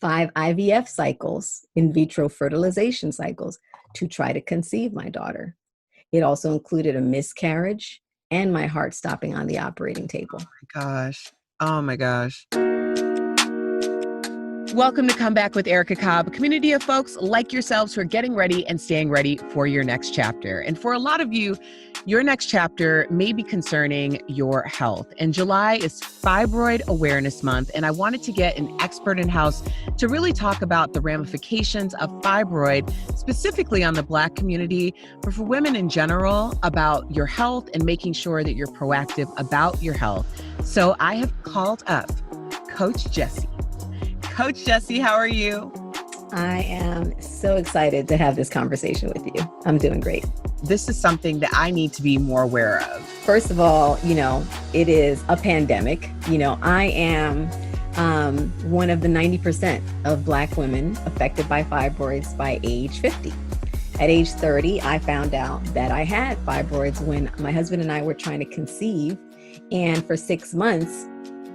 5 IVF cycles, in vitro fertilization cycles, to try to conceive my daughter. It also included a miscarriage and my heart stopping on the operating table. Gosh. Oh my gosh. Welcome to Come Back with Erica Cobb, a community of folks like yourselves who are getting ready and staying ready for your next chapter. And for a lot of you, your next chapter may be concerning your health. And July is Fibroid Awareness Month, and I wanted to get an expert in-house to really talk about the ramifications of fibroid, specifically on the Black community, but for women in general, about your health and making sure that you're proactive about your health. So I have called up Coach Jessie. Coach Jessie, how are you? I am so excited to have this conversation with you. I'm doing great. This is something that I need to be more aware of. First of all, it is a pandemic. I am one of the 90% of Black women affected by fibroids by age 50. At age 30, I found out that I had fibroids when my husband and I were trying to conceive. And for 6 months,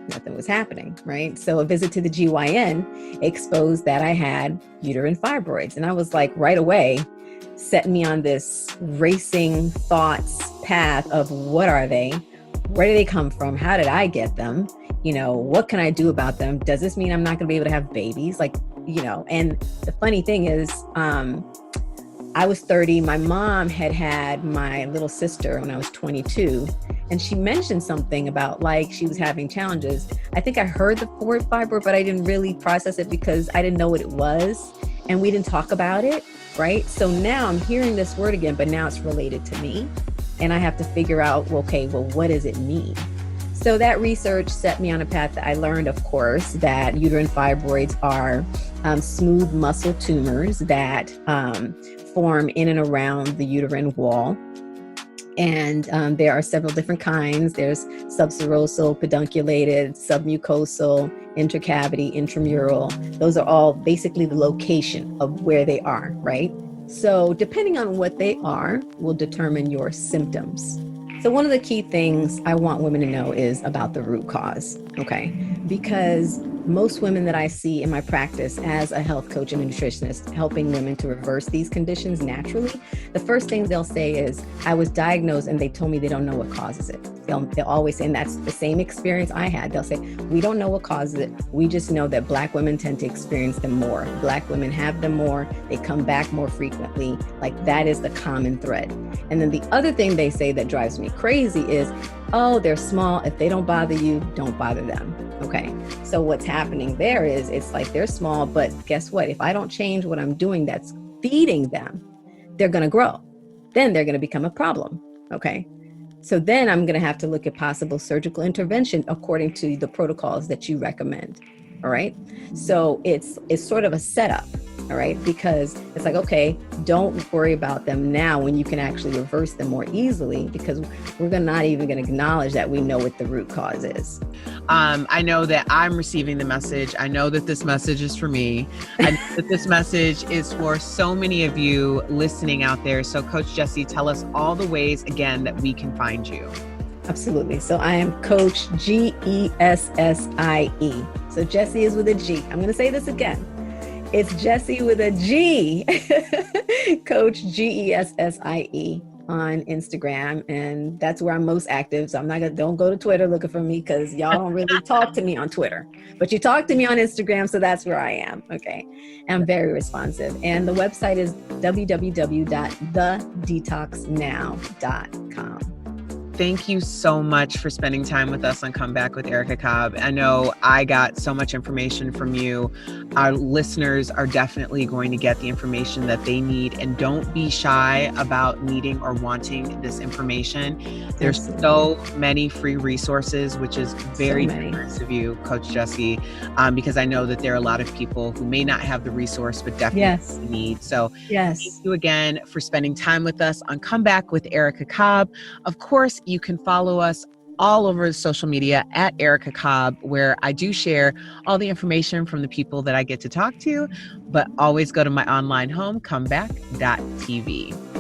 nothing was happening, right? So a visit to the GYN exposed that I had uterine fibroids. And I was like, right away, set me on this racing thoughts path of what are they? Where do they come from? How did I get them? What can I do about them? Does this mean I'm not going to be able to have babies? And the funny thing is, I was 30. My mom had my little sister when I was 22. And she mentioned something about she was having challenges. I think I heard the word fibroid, but I didn't really process it because I didn't know what it was. And we didn't talk about it, right? So now I'm hearing this word again, but now it's related to me. And I have to figure out, what does it mean? So that research set me on a path that I learned, of course, that uterine fibroids are smooth muscle tumors that form in and around the uterine wall. And there are several different kinds. There's subserosal, pedunculated, submucosal, intercavity, intramural. Those are all basically the location of where they are, right? So depending on what they are will determine your symptoms. So one of the key things I want women to know is about the root cause, okay? Because most women that I see in my practice as a health coach and a nutritionist helping women to reverse these conditions naturally, the first thing they'll say is, I was diagnosed and they told me they don't know what causes it. They'll always say, and that's the same experience I had. They'll say, we don't know what causes it. We just know that Black women tend to experience them more. Black women have them more. They come back more frequently. That is the common thread. And then the other thing they say that drives me crazy is, oh, they're small. If they don't bother you, don't bother them. Okay. So what's happening there is it's they're small, but guess what? If I don't change what I'm doing that's feeding them, they're going to grow. Then they're going to become a problem. Okay. So then I'm going to have to look at possible surgical intervention according to the protocols that you recommend. All right. So it's sort of a setup. All right. Because it's okay, don't worry about them now when you can actually reverse them more easily, because we're not even going to acknowledge that we know what the root cause is. I know that I'm receiving the message. I know that this message is for me. I know that this message is for so many of you listening out there. So Coach Jessie, tell us all the ways again that we can find you. Absolutely. So I am Coach Gessie. So Jessie is with a G. I'm going to say this again. It's Jessie with a G, Coach Gessie on Instagram. And that's where I'm most active. So don't go to Twitter looking for me because y'all don't really talk to me on Twitter, but you talk to me on Instagram. So that's where I am. Okay. And I'm very responsive. And the website is www.thedetoxnow.com. Thank you so much for spending time with us on Come Back with Erica Cobb. I know I got so much information from you. Our listeners are definitely going to get the information that they need, and don't be shy about needing or wanting this information. There's so many free resources, which is very generous of you, Coach Jessie, because I know that there are a lot of people who may not have the resource, but definitely need. So thank you again for spending time with us on Come Back with Erica Cobb. Of course, you can follow us all over social media at Erica Cobb, where I do share all the information from the people that I get to talk to, but always go to my online home, comeback.tv.